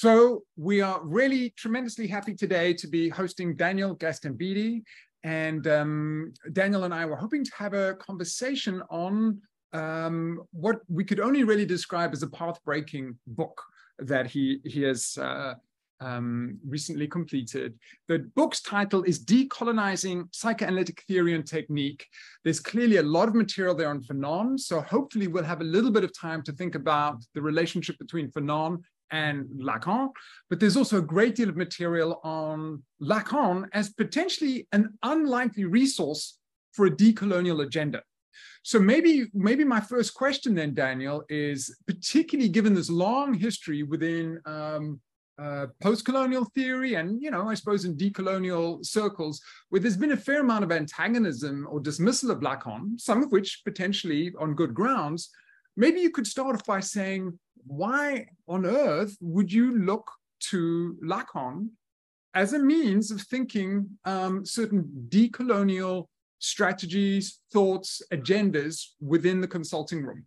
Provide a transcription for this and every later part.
So we are really tremendously happy today to be hosting Daniel Gaztambide. And Daniel and I were hoping to have a conversation on what we could only really describe as a path-breaking book that he has recently completed. The book's title is Decolonizing Psychoanalytic Theory and Technique. There's clearly a lot of material there on Fanon, so hopefully we'll have a little bit of time to think about the relationship between Fanon and Lacan, but there's also a great deal of material on Lacan as potentially an unlikely resource for a decolonial agenda. So maybe my first question then, Daniel, is particularly given this long history within post-colonial theory and, I suppose in decolonial circles, where there's been a fair amount of antagonism or dismissal of Lacan, some of which potentially on good grounds. Maybe you could start off by saying, why on earth would you look to Lacan as a means of thinking certain decolonial strategies, thoughts, agendas within the consulting room?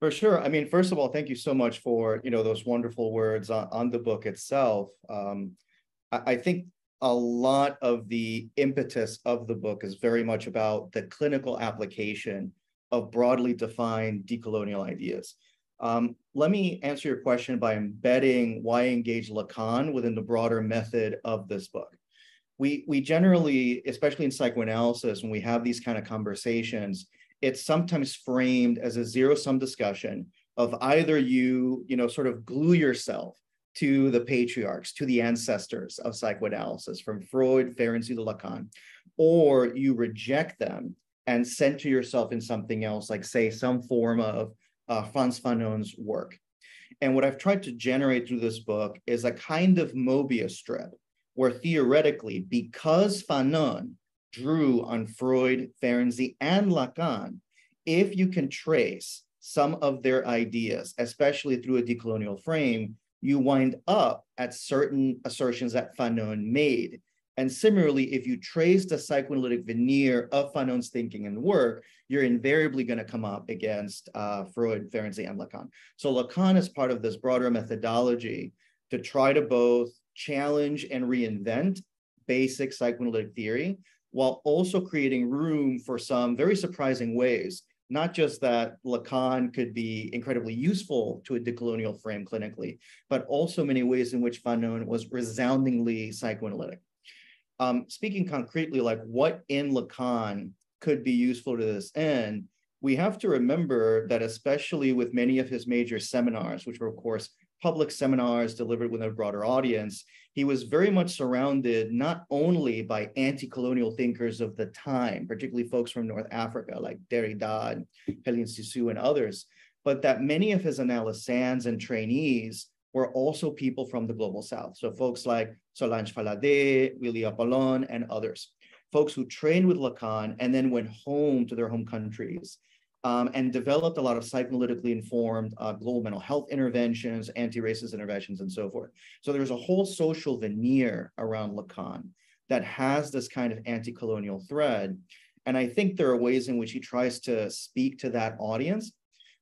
For sure. I mean, first of all, thank you so much for those wonderful words on the book itself. I think a lot of the impetus of the book is very much about the clinical application of broadly defined decolonial ideas. Let me answer your question by embedding why engage Lacan within the broader method of this book. We generally, especially in psychoanalysis, when we have these kind of conversations, it's sometimes framed as a zero-sum discussion of either you sort of glue yourself to the patriarchs, to the ancestors of psychoanalysis, from Freud, Ferenczi to Lacan, or you reject them and center yourself in something else, like, say, some form of Frantz Fanon's work. And what I've tried to generate through this book is a kind of Möbius strip, where theoretically, because Fanon drew on Freud, Ferenczi, and Lacan, if you can trace some of their ideas, especially through a decolonial frame, you wind up at certain assertions that Fanon made. And similarly, if you trace the psychoanalytic veneer of Fanon's thinking and work, you're invariably going to come up against Freud, Ferenczi, and Lacan. So Lacan is part of this broader methodology to try to both challenge and reinvent basic psychoanalytic theory, while also creating room for some very surprising ways, not just that Lacan could be incredibly useful to a decolonial frame clinically, but also many ways in which Fanon was resoundingly psychoanalytic. Speaking concretely, like what in Lacan could be useful to this end, we have to remember that especially with many of his major seminars, which were of course public seminars delivered with a broader audience, he was very much surrounded not only by anti-colonial thinkers of the time, particularly folks from North Africa like Derrida, Hélène Cixous, and others, but that many of his analysands and trainees were also people from the global South. So folks like Solange Falade, Willy Apollon, and others, folks who trained with Lacan and then went home to their home countries and developed a lot of psychoanalytically informed global mental health interventions, anti-racist interventions, and so forth. So there's a whole social veneer around Lacan that has this kind of anti-colonial thread. And I think there are ways in which he tries to speak to that audience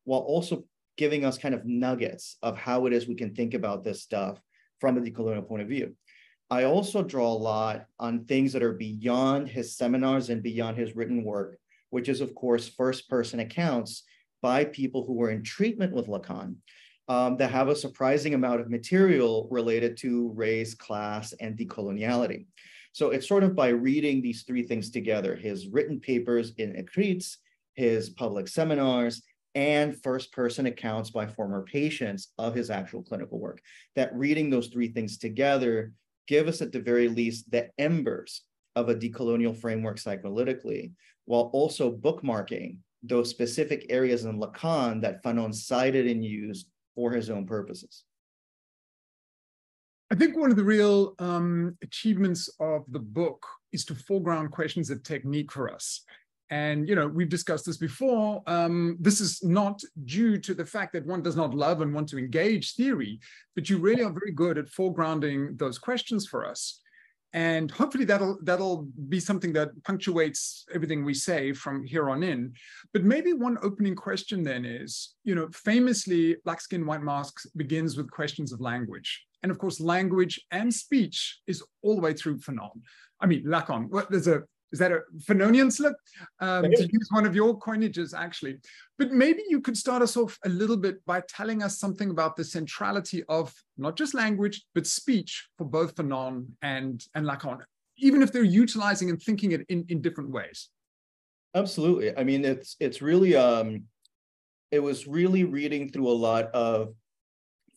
while also giving us kind of nuggets of how it is we can think about this stuff from a decolonial point of view. I also draw a lot on things that are beyond his seminars and beyond his written work, which is, of course, first-person accounts by people who were in treatment with Lacan that have a surprising amount of material related to race, class, and decoloniality. So it's sort of by reading these three things together, his written papers in écrits, his public seminars, and first-person accounts by former patients of his actual clinical work, that reading those three things together give us, at the very least, the embers of a decolonial framework psychoanalytically, while also bookmarking those specific areas in Lacan that Fanon cited and used for his own purposes. I think one of the real achievements of the book is to foreground questions of technique for us. And, we've discussed this before. This is not due to the fact that one does not love and want to engage theory, but you really are very good at foregrounding those questions for us. And hopefully that'll be something that punctuates everything we say from here on in. But maybe one opening question then is, famously, Black Skin, White Masks begins with questions of language. And of course, language and speech is all the way through Fanon. I mean, Lacan. Is that a Fanonian slip? To use one of your coinages, actually. But maybe you could start us off a little bit by telling us something about the centrality of not just language, but speech for both Fanon and Lacan, even if they're utilizing and thinking it in different ways. Absolutely. I mean, it's really, it was really reading through a lot of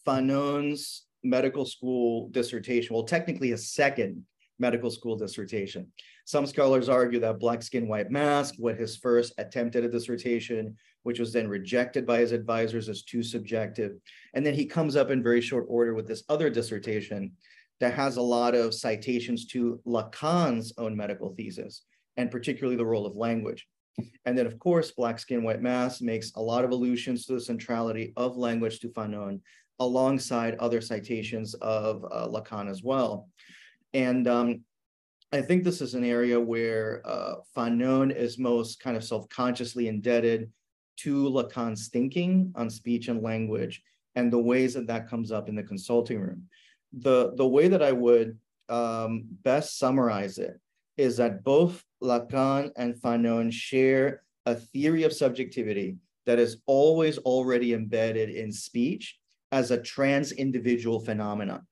Fanon's medical school dissertation, well, technically a second medical school dissertation. Some scholars argue that Black Skin, White Mask was his first attempt at a dissertation, which was then rejected by his advisors as too subjective. And then he comes up in very short order with this other dissertation that has a lot of citations to Lacan's own medical thesis, and particularly the role of language. And then, of course, Black Skin, White Mask makes a lot of allusions to the centrality of language to Fanon, alongside other citations of Lacan as well. And I think this is an area where Fanon is most kind of self-consciously indebted to Lacan's thinking on speech and language, and the ways that that comes up in the consulting room. The way that I would best summarize it is that both Lacan and Fanon share a theory of subjectivity that is always already embedded in speech as a trans-individual phenomenon.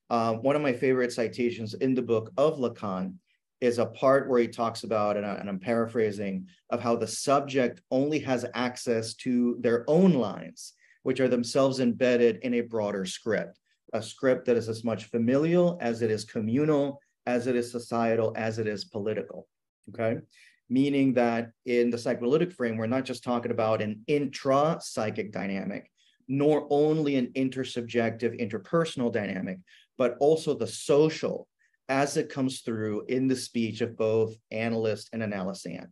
One of my favorite citations in the book of Lacan is a part where he talks about, and I'm paraphrasing, of how the subject only has access to their own lines, which are themselves embedded in a broader script, a script that is as much familial as it is communal, as it is societal, as it is political, okay? Meaning that in the psychoanalytic frame, we're not just talking about an intra-psychic dynamic, nor only an intersubjective, interpersonal dynamic, but also the social as it comes through in the speech of both analyst and analysand.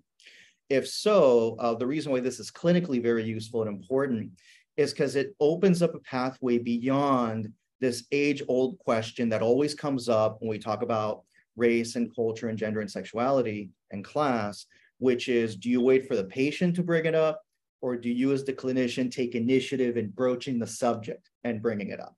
If so, the reason why this is clinically very useful and important is because it opens up a pathway beyond this age-old question that always comes up when we talk about race and culture and gender and sexuality and class, which is, do you wait for the patient to bring it up, or do you as the clinician take initiative in broaching the subject and bringing it up?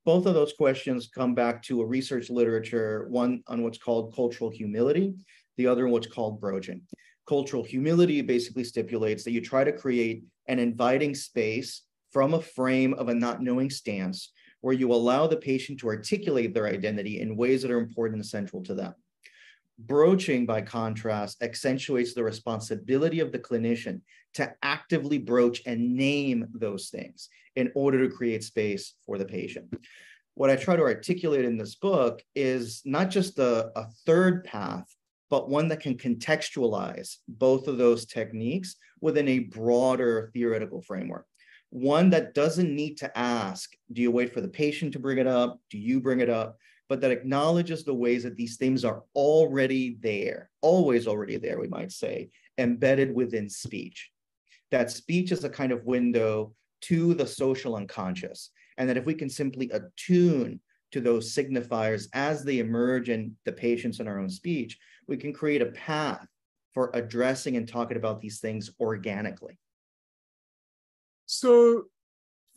Both of those questions come back to a research literature, one on what's called cultural humility, the other on what's called broaching. Cultural humility basically stipulates that you try to create an inviting space from a frame of a not knowing stance where you allow the patient to articulate their identity in ways that are important and central to them. Broaching, by contrast, accentuates the responsibility of the clinician to actively broach and name those things in order to create space for the patient. What I try to articulate in this book is not just a third path, but one that can contextualize both of those techniques within a broader theoretical framework. One that doesn't need to ask, do you wait for the patient to bring it up? Do you bring it up? But that acknowledges the ways that these things are already there, always already there, we might say, embedded within speech. That speech is a kind of window to the social unconscious, and that if we can simply attune to those signifiers as they emerge in the patients in our own speech, we can create a path for addressing and talking about these things organically. So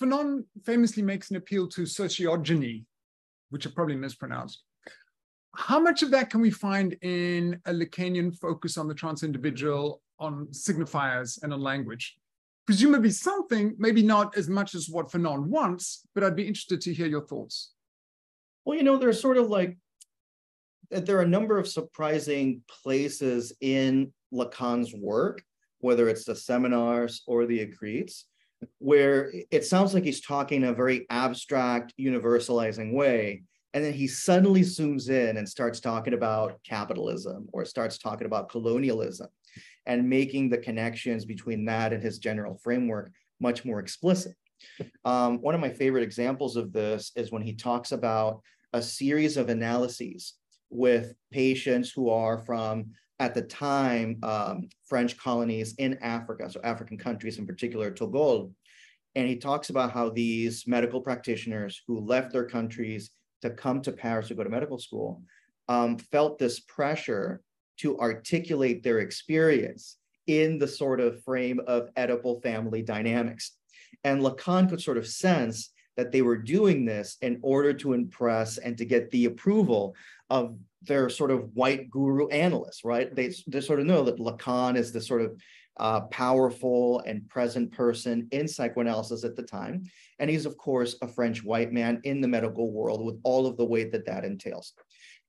Fanon famously makes an appeal to sociogeny, which are probably mispronounced. How much of that can we find in a Lacanian focus on the trans-individual, on signifiers, and on language? Presumably something, maybe not as much as what Fanon wants, but I'd be interested to hear your thoughts. Well, you know, there's sort of like, there are a number of surprising places in Lacan's work, whether it's the seminars or the écrits, where it sounds like he's talking in a very abstract, universalizing way, and then he suddenly zooms in and starts talking about capitalism or starts talking about colonialism and making the connections between that and his general framework much more explicit. One of my favorite examples of this is when he talks about a series of analyses with patients who are from, at the time, French colonies in Africa, so African countries, in particular, Togo. And he talks about how these medical practitioners who left their countries to come to Paris to go to medical school felt this pressure to articulate their experience in the sort of frame of Oedipal family dynamics. And Lacan could sort of sense that they were doing this in order to impress and to get the approval of their sort of white guru analysts, right? They sort of know that Lacan is the sort of powerful and present person in psychoanalysis at the time. And he's, of course, a French white man in the medical world with all of the weight that that entails.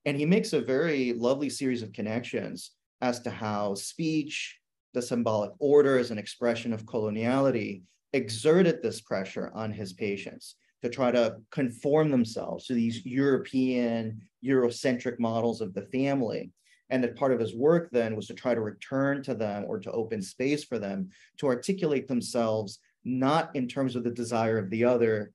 And he makes a very lovely series of connections as to how speech, the symbolic order as an expression of coloniality, exerted this pressure on his patients to try to conform themselves to these European, Eurocentric models of the family. And that part of his work then was to try to return to them or to open space for them to articulate themselves, not in terms of the desire of the other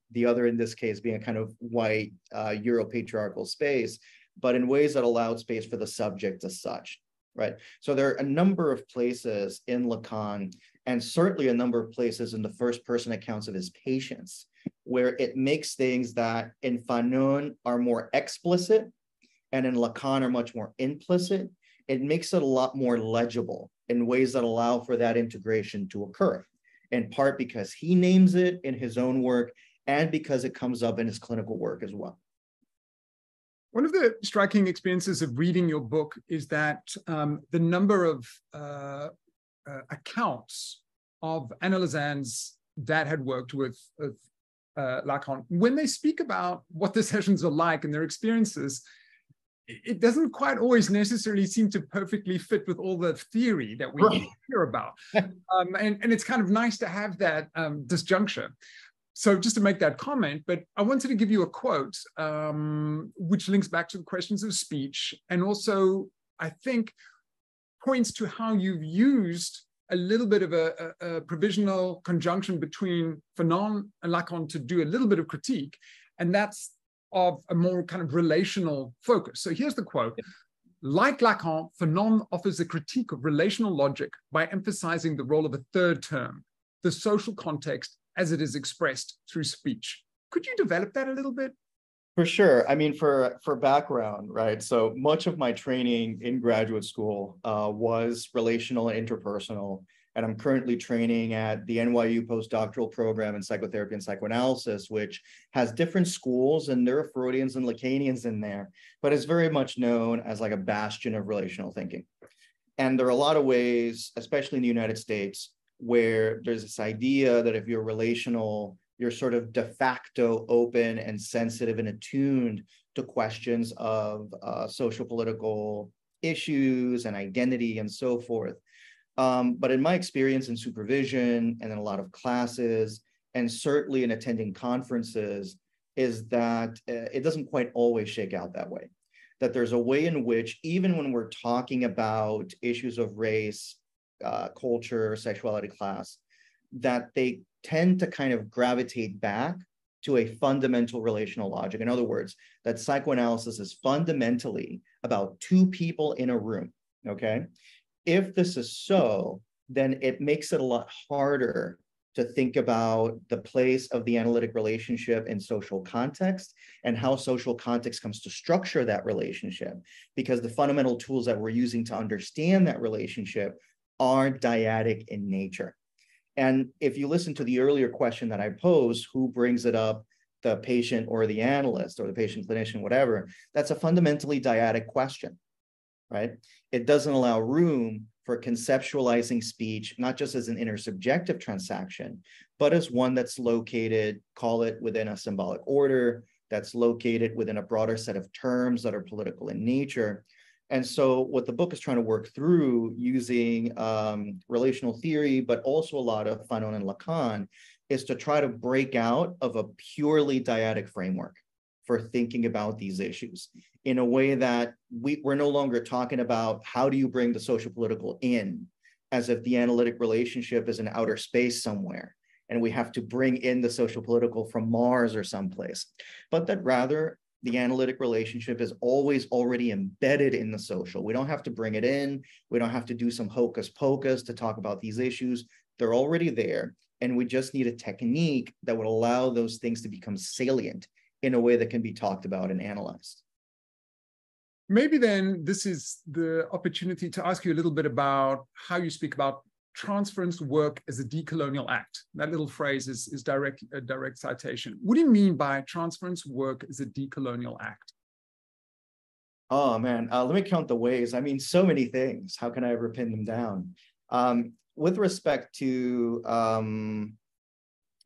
in this case being a kind of white Euro-patriarchal space, but in ways that allowed space for the subject as such, right? So there are a number of places in Lacan, and certainly a number of places in the first person accounts of his patients, where it makes things that in Fanon are more explicit and in Lacan are much more implicit. It makes it a lot more legible in ways that allow for that integration to occur, in part because he names it in his own work and because it comes up in his clinical work as well. One of the striking experiences of reading your book is that the number of accounts of analysands that had worked with Lacan, when they speak about what the sessions are like and their experiences, it doesn't quite always necessarily seem to perfectly fit with all the theory that we hear about. And it's kind of nice to have that disjuncture. So just to make that comment, but I wanted to give you a quote, which links back to the questions of speech, and also, I think, points to how you've used a little bit of a provisional conjunction between Fanon and Lacan to do a little bit of critique, and that's of a more kind of relational focus. So here's the quote. Like Lacan, Fanon offers a critique of relational logic by emphasizing the role of a third term, the social context as it is expressed through speech. Could you develop that a little bit? For sure. I mean, for background, right? So much of my training in graduate school was relational and interpersonal. And I'm currently training at the NYU postdoctoral program in psychotherapy and psychoanalysis, which has different schools, and there are Freudians and Lacanians in there, but it's very much known as like a bastion of relational thinking. And there are a lot of ways, especially in the United States, where there's this idea that if you're relational, you're sort of de facto open and sensitive and attuned to questions of socio-political issues and identity and so forth. But in my experience in supervision and in a lot of classes, and certainly in attending conferences, is that it doesn't quite always shake out that way. That there's a way in which, even when we're talking about issues of race, culture, sexuality, class, that they tend to kind of gravitate back to a fundamental relational logic. In other words, that psychoanalysis is fundamentally about two people in a room, okay? If this is so, then it makes it a lot harder to think about the place of the analytic relationship in social context and how social context comes to structure that relationship, because the fundamental tools that we're using to understand that relationship are dyadic in nature. And if you listen to the earlier question that I posed, who brings it up, the patient or the analyst or the patient clinician, whatever, that's a fundamentally dyadic question, right? It doesn't allow room for conceptualizing speech, not just as an intersubjective transaction, but as one that's located, call it within a symbolic order, that's located within a broader set of terms that are political in nature. And so what the book is trying to work through using relational theory, but also a lot of Fanon and Lacan, is to try to break out of a purely dyadic framework for thinking about these issues in a way that we're no longer talking about how do you bring the social political in, as if the analytic relationship is in outer space somewhere, and we have to bring in the social political from Mars or someplace, but that rather the analytic relationship is always already embedded in the social. We don't have to bring it in. We don't have to do some hocus pocus to talk about these issues. They're already there. And we just need a technique that would allow those things to become salient in a way that can be talked about and analyzed. maybe then this is the opportunity to ask you a little bit about how you speak about transference work as a decolonial act. That little phrase is a direct citation. What do you mean by transference work as a decolonial act? Oh man, let me count the ways. I mean, so many things. How can I ever pin them down? With respect to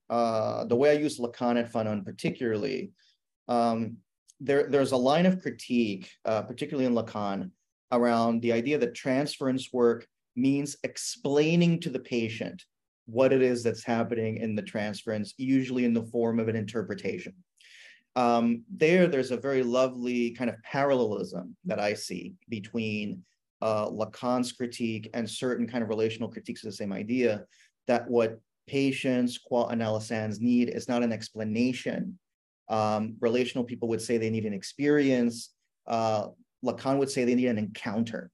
the way I use Lacan and Fanon particularly, there's a line of critique, particularly in Lacan, around the idea that transference work means explaining to the patient what it is that's happening in the transference, usually in the form of an interpretation. There's a very lovely kind of parallelism that I see between Lacan's critique and certain kind of relational critiques of the same idea, that what patients, qua analysands, need is not an explanation. Relational people would say they need an experience. Lacan would say they need an encounter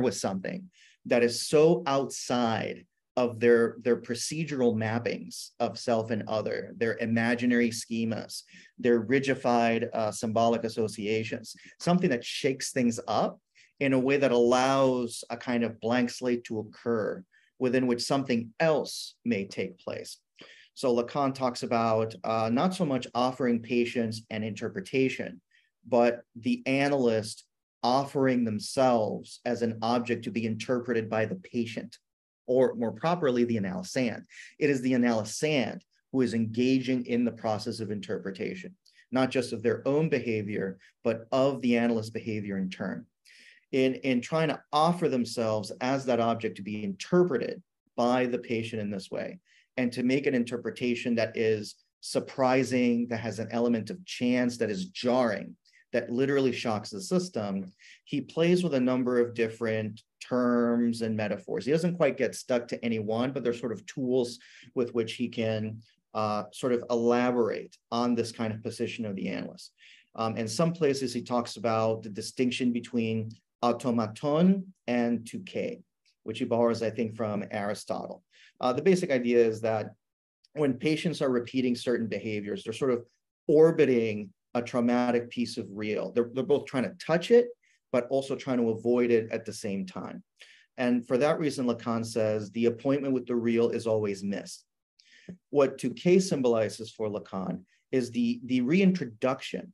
with something that is so outside of their procedural mappings of self and other, their imaginary schemas, their rigidified symbolic associations, something that shakes things up in a way that allows a kind of blank slate to occur within which something else may take place. So Lacan talks about not so much offering patients an interpretation, but the analyst offering themselves as an object to be interpreted by the patient, or more properly, the analysand. It is the analysand who is engaging in the process of interpretation, not just of their own behavior, but of the analyst's behavior in turn. In trying to offer themselves as that object to be interpreted by the patient in this way, and to make an interpretation that is surprising, that has an element of chance, that is jarring, that literally shocks the system, he plays with a number of different terms and metaphors. He doesn't quite get stuck to any one, but they're sort of tools with which he can sort of elaborate on this kind of position of the analyst. In some places, he talks about the distinction between automaton and touché, which he borrows, I think, from Aristotle. The basic idea is that when patients are repeating certain behaviors, they're sort of orbiting a traumatic piece of real. They're both trying to touch it, but also trying to avoid it at the same time. And for that reason, Lacan says the appointment with the real is always missed. What touché symbolizes for Lacan is the reintroduction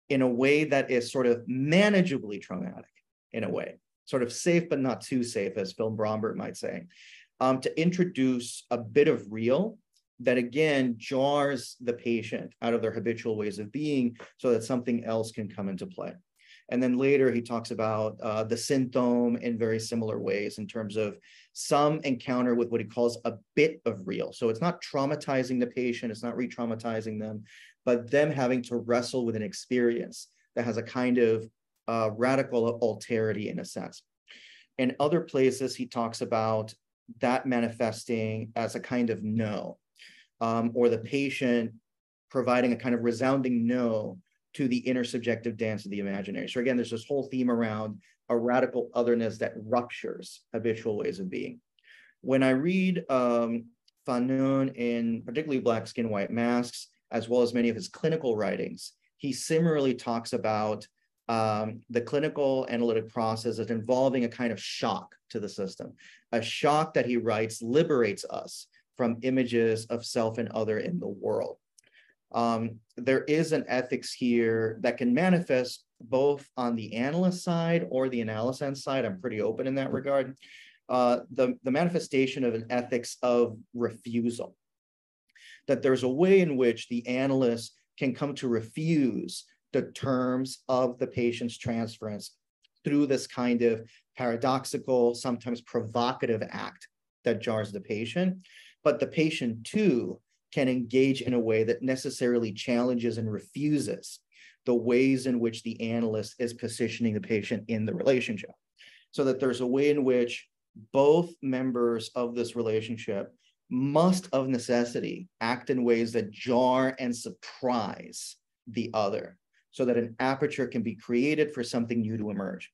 in a way that is sort of manageably traumatic, in a way, sort of safe but not too safe, as Phil Brombert might say, to introduce a bit of real that again jars the patient out of their habitual ways of being so that something else can come into play. And then later he talks about the symptom in very similar ways in terms of some encounter with what he calls a bit of real. So it's not traumatizing the patient, it's not re-traumatizing them, but them having to wrestle with an experience that has a kind of radical alterity in a sense. In other places, he talks about that manifesting as a kind of no, or the patient providing a kind of resounding no to the intersubjective dance of the imaginary. So again, there's this whole theme around a radical otherness that ruptures habitual ways of being. When I read Fanon in particularly Black Skin, White Masks, as well as many of his clinical writings, he similarly talks about the clinical analytic process as involving a kind of shock to the system. A shock that he writes liberates us from images of self and other in the world. There is an ethics here that can manifest both on the analyst side or the analysand side. I'm pretty open in that regard. The manifestation of an ethics of refusal, that there's a way in which the analyst can come to refuse the terms of the patient's transference through this kind of paradoxical, sometimes provocative act that jars the patient. But the patient too can engage in a way that necessarily challenges and refuses the ways in which the analyst is positioning the patient in the relationship. So that there's a way in which both members of this relationship must of necessity act in ways that jar and surprise the other, so that an aperture can be created for something new to emerge.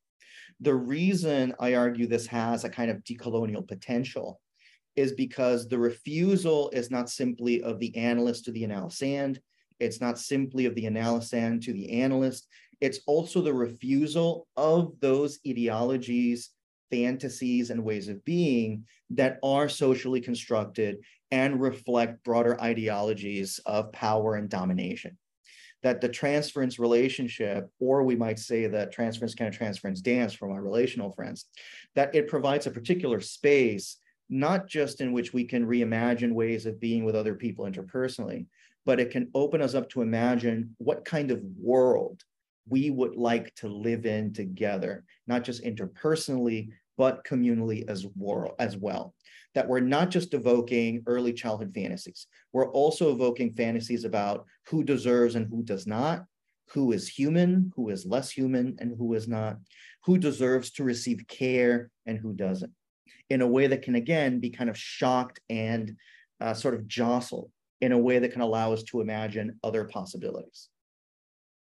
The reason I argue this has a kind of decolonial potential is because the refusal is not simply of the analyst to the analysand, it's not simply of the analysand to the analyst, It's also the refusal of those ideologies, fantasies, and ways of being that are socially constructed and reflect broader ideologies of power and domination. That the transference relationship, or we might say that transference kind of transference dance from our relational friends, that it provides a particular space, not just in which we can reimagine ways of being with other people interpersonally, but it can open us up to imagine what kind of world we would like to live in together, not just interpersonally, but communally as well. That we're not just evoking early childhood fantasies. We're also evoking fantasies about who deserves and who does not, who is human, who is less human, and who is not, who deserves to receive care and who doesn't, in a way that can, again, be kind of shocked and sort of jostled in a way that can allow us to imagine other possibilities.